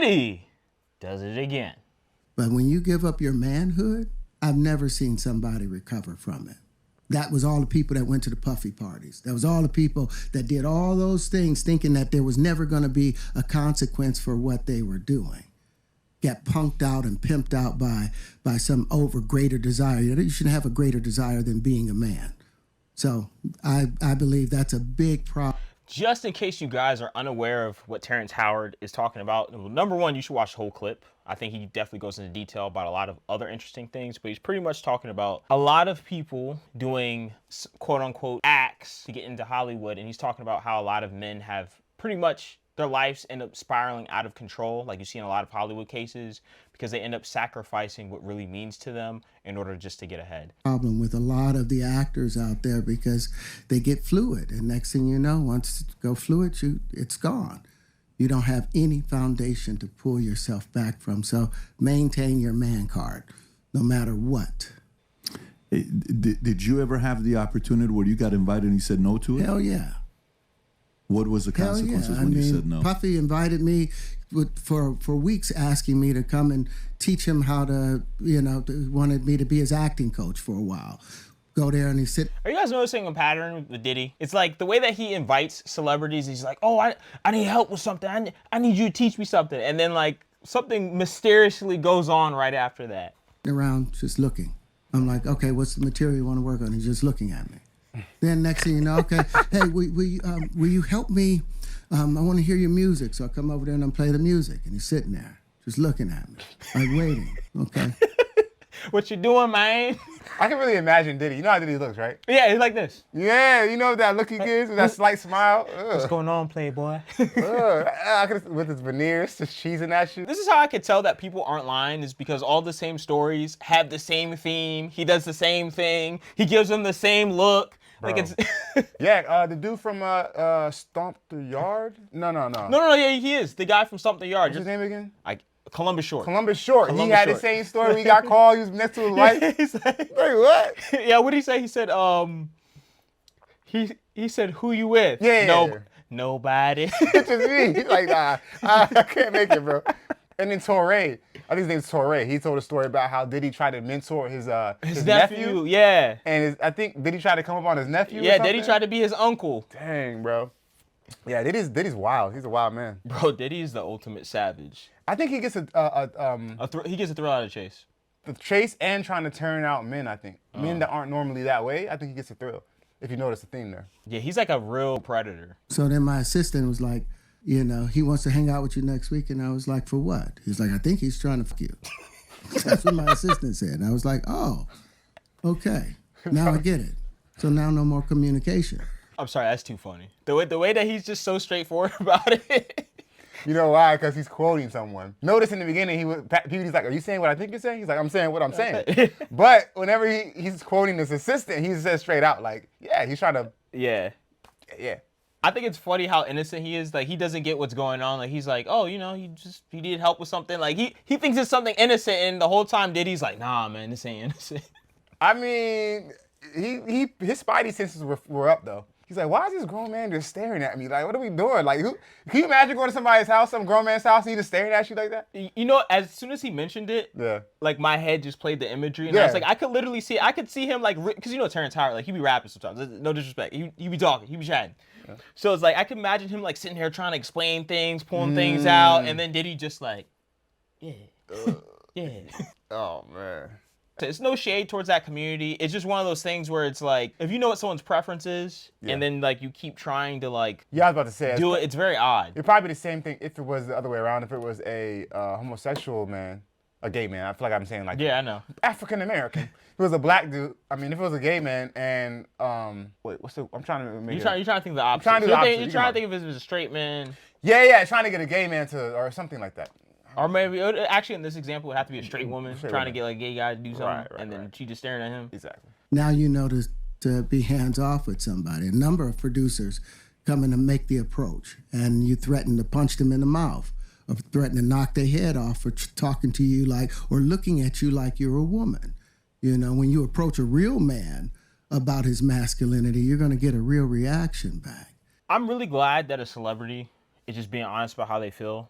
Diddy does it again. But when you give up your manhood, I've never seen somebody recover from it. That was all the people that went to the puffy parties. That was all the people that did all those things thinking that there was never going to be a consequence for what they were doing. Get punked out and pimped out by some greater desire. You shouldn't have a greater desire than being a man. So I believe that's a big problem. Just in case you guys are unaware of what Terrence Howard is talking about, number one, you should watch the whole clip. I think he definitely goes into detail about a lot of other interesting things, but he's pretty much talking about a lot of people doing quote unquote acts to get into Hollywood. And he's talking about how a lot of men have pretty much their lives end up spiraling out of control, like you see in a lot of Hollywood cases, because they end up sacrificing what really means to them in order just to get ahead. Problem with a lot of the actors out there because they get fluid, and next thing you know, once you go fluid, it's gone. You don't have any foundation to pull yourself back from. So maintain your man card, no matter what. Hey, did you ever have the opportunity where you got invited and you said no to it? Hell yeah. What was the consequences when you said no? Puffy invited me for weeks, asking me to come and teach him how to, wanted me to be his acting coach for a while. Go there and he said... Are you guys noticing a pattern with Diddy? It's like the way that he invites celebrities, he's like, oh, I need help with something. I need you to teach me something. And then like something mysteriously goes on right after that. Around just looking. I'm like, okay, what's the material you want to work on? He's just looking at me. Then next thing you know, okay, hey, will you help me? I want to hear your music. So I come over there and I play the music. And he's sitting there just looking at me, like waiting, okay? What you doing, man? I can really imagine Diddy. You know how Diddy looks, right? Yeah, he's like this. Yeah, you know that look he gives with that slight smile. What's going on, playboy? With his veneers, just cheesing at you. This is how I could tell that people aren't lying, is because all the same stories have the same theme. He does the same thing. He gives them the same look. Bro. Like it's yeah, the dude from Stomp the Yard? No. Yeah, he is. The guy from Stomp the Yard. What's his name again? Columbus Short. Columbus Short. He had the same story. We got called. He was next to his wife. He's like, wait, what? Yeah, what did he say? He said, he said, who you with? Yeah. Nobody. It's just me. He's like, nah, I can't make it, bro. And then Terrace. I think his name's Terrace. He told a story about how Diddy tried to mentor his nephew. Yeah. And I think Diddy tried to come up on his nephew. Yeah, Diddy tried to be his uncle. Dang, bro. Yeah, Diddy's wild. He's a wild man. Bro, Diddy is the ultimate savage. I think he gets he gets a thrill out of chase. The chase and trying to turn out men, I think. Men that aren't normally that way, I think he gets a thrill, if you notice the theme there. Yeah, he's like a real predator. So then my assistant was like, he wants to hang out with you next week. And I was like, for what? He's like, I think he's trying to fuck you. That's what my assistant said. And I was like, oh, okay. Now I get it. So now no more communication. I'm sorry, that's too funny. The way that he's just so straightforward about it. You know why? Because he's quoting someone. Notice in the beginning, he's like, are you saying what I think you're saying? He's like, I'm saying what I'm saying. But whenever he's quoting his assistant, he says straight out, like, yeah, he's trying to... Yeah. I think it's funny how innocent he is. Like, he doesn't get what's going on. Like, he's like, oh, he needed help with something. Like, he thinks it's something innocent, and the whole time Diddy's like, nah, man, this ain't innocent. I mean, his spidey senses were up, though. He's like, why is this grown man just staring at me? Like, what are we doing? Like, can you imagine going to somebody's house, some grown man's house, and he just staring at you like that? You know, as soon as he mentioned it, like, my head just played the imagery. And I was like, I could see him, like, because you know Terrence Howard, like, he be rapping sometimes. No disrespect. He be talking. He be chatting. Yeah. So it's like, I can imagine him, like, sitting here trying to explain things, pulling things out, and then Diddy just like, yeah. Oh, man. It's no shade towards that community. It's just one of those things where it's like, if you know what someone's preference is, and then like you keep trying to like I was about to say do it, it's very odd. It'd probably be the same thing if it was the other way around. If it was a homosexual man, a gay man. I feel like I'm saying like I know. African American. If it was a black dude, I mean, if it was a gay man and I'm trying to make. You're trying to think of the opposite. You're trying to think if it was a straight man. Yeah, trying to get a gay man or something like that. Or maybe, actually, in this example, it would have to be a straight woman trying to get like a gay guy to do something, and then she just staring at him. Exactly. Now you know to be hands off with somebody. A number of producers come in to make the approach, and you threaten to punch them in the mouth, or threaten to knock their head off for talking to you like, or looking at you like you're a woman. You know, when you approach a real man about his masculinity, you're going to get a real reaction back. I'm really glad that a celebrity is just being honest about how they feel.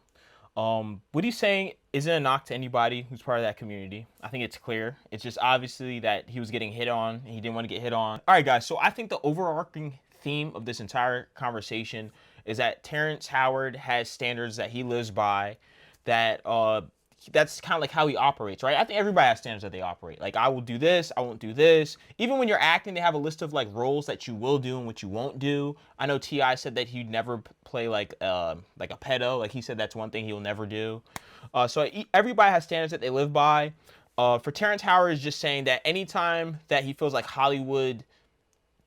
What he's saying isn't a knock to anybody who's part of that community. I think it's clear. It's just obviously that he was getting hit on and he didn't want to get hit on. All right, guys. So I think the overarching theme of this entire conversation is that Terrence Howard has standards that he lives by, that that's kind of like how he operates, right? I think everybody has standards that they operate. Like, I will do this, I won't do this. Even when you're acting, they have a list of like roles that you will do and what you won't do. I know T.I. said that he'd never play like a pedo. Like, he said that's one thing he'll never do. So everybody has standards that they live by. For Terrence Howard is just saying that anytime that he feels like Hollywood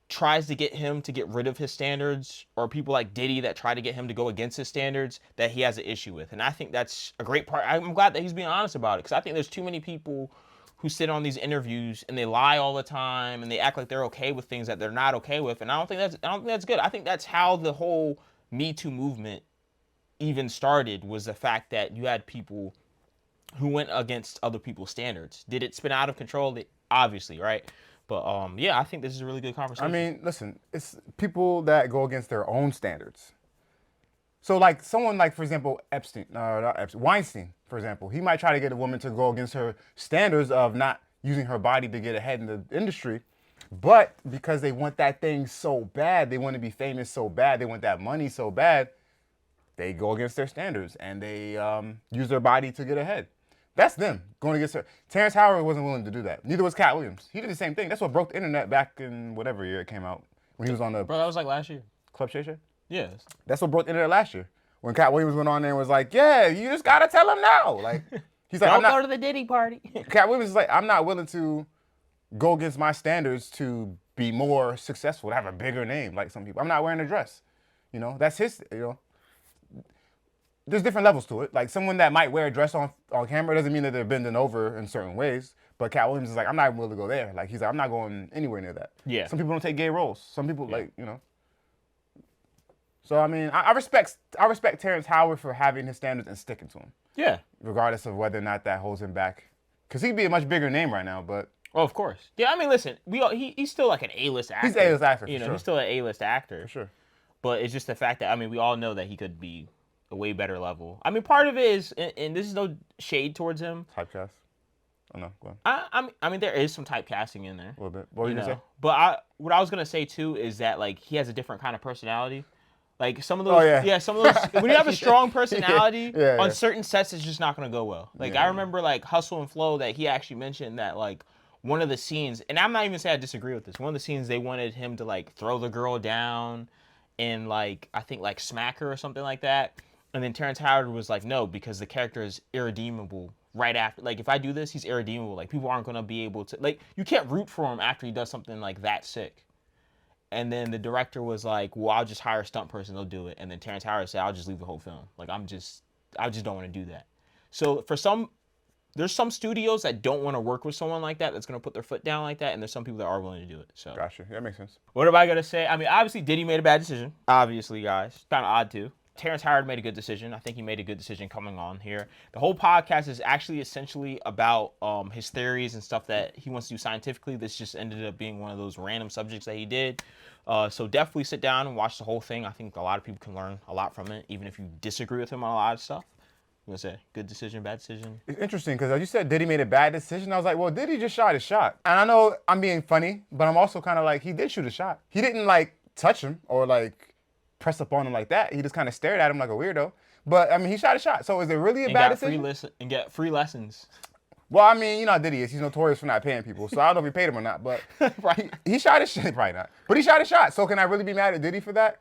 tries to get him to get rid of his standards, or people like Diddy that try to get him to go against his standards, that he has an issue with. And I think that's a great part. I'm glad that he's being honest about it, because I think there's too many people who sit on these interviews and they lie all the time and they act like they're okay with things that they're not okay with. And I don't think that's good. I think that's how the whole Me Too movement even started, was the fact that you had people who went against other people's standards. Did it spin out of control? Obviously, right? But yeah, I think this is a really good conversation. I mean, listen, it's people that go against their own standards. So like someone like, for example, Weinstein, for example, he might try to get a woman to go against her standards of not using her body to get ahead in the industry. But because they want that thing so bad, they want to be famous so bad, they want that money so bad, they go against their standards and they use their body to get ahead. That's them going against her. Terrence Howard wasn't willing to do that. Neither was Cat Williams. He did the same thing. That's what broke the internet back in whatever year it came out, when he was on the bro, that was like last year. Club Shay Shay. Yeah. That's what broke the internet last year, when Cat Williams went on there and was like, "Yeah, you just gotta tell him now." Like, he's like, Don't "I'm not." go to the Diddy party. Cat Williams is like, "I'm not willing to go against my standards to be more successful, to have a bigger name like some people. I'm not wearing a dress. You know, that's his. You know." There's different levels to it. Like, someone that might wear a dress on camera doesn't mean that they're bending over in certain ways. But Cat Williams is like, I'm not even willing to go there. Like, he's like, I'm not going anywhere near that. Yeah. Some people don't take gay roles. Some people like, you know. So I mean, I respect Terrence Howard for having his standards and sticking to them. Yeah. Regardless of whether or not that holds him back, because he'd be a much bigger name right now. But oh, of course. Yeah, I mean, listen, he's still like an A-list actor. he's an A-list actor. You know, sure. he's still an A-list actor. For sure. But it's just the fact that, I mean, we all know that he could be a way better level. I mean, part of it is, and this is no shade towards him. Typecast. Oh no, go on. I mean, there is some typecasting in there. A little bit. What were you gonna say? But what I was gonna say too is that, like, he has a different kind of personality. Like, some of those, some of those. When you have a strong personality, on certain sets, it's just not gonna go well. Like, I remember, like, Hustle and Flow, that he actually mentioned that, like, one of the scenes, and I'm not even saying I disagree with this. One of the scenes, they wanted him to, like, throw the girl down and, like, I think, like, smack her or something like that. And then Terrence Howard was like, no, because the character is irredeemable right after. Like, if I do this, he's irredeemable. Like, people aren't going to be able to, like, you can't root for him after he does something like that sick. And then the director was like, well, I'll just hire a stunt person, they'll do it. And then Terrence Howard said, I'll just leave the whole film. Like, I just don't want to do that. So there's some studios that don't want to work with someone like that, that's going to put their foot down like that, and there's some people that are willing to do it. So Gotcha. That makes sense. What am I going to say? I mean, obviously, Diddy made a bad decision. Obviously, guys. Kind of odd, too. Terrence Howard made a good decision. I think he made a good decision coming on here. The whole podcast is actually essentially about his theories and stuff that he wants to do scientifically. This just ended up being one of those random subjects that he did. So definitely sit down and watch the whole thing. I think a lot of people can learn a lot from it, even if you disagree with him on a lot of stuff. I'm going to say, good decision, bad decision. It's interesting, because as you said, Diddy made a bad decision. I was like, well, Diddy just shot his shot. And I know I'm being funny, but I'm also kind of like, he did shoot a shot. He didn't, like, touch him or, like, press up on him like that. He just kind of stared at him like a weirdo. But, I mean, he shot a shot. So is it really a bad decision? And get free lessons. Well, I mean, you know how Diddy is. He's notorious for not paying people. So I don't know if he paid him or not. But he shot his shot. Probably not. But he shot a shot. So can I really be mad at Diddy for that?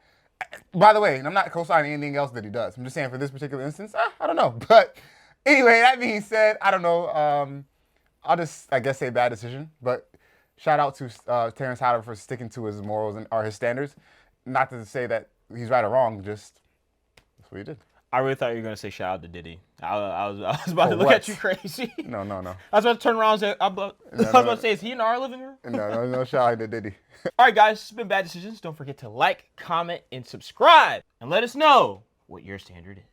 By the way, and I'm not co-signing anything else that he does. I'm just saying for this particular instance, I don't know. But anyway, that being said, I don't know. I'll just, I guess, say bad decision. But shout out to Terrence Howard for sticking to his morals or his standards. Not to say that he's right or wrong, just that's what he did. I really thought you were going to say shout out to Diddy. I was about to look at you crazy. No. I was about to turn around and say, I was about to say, is he in our living room? No shout out to Diddy. All right, guys, it's been Bad Decisions. Don't forget to like, comment, and subscribe. And let us know what your standard is.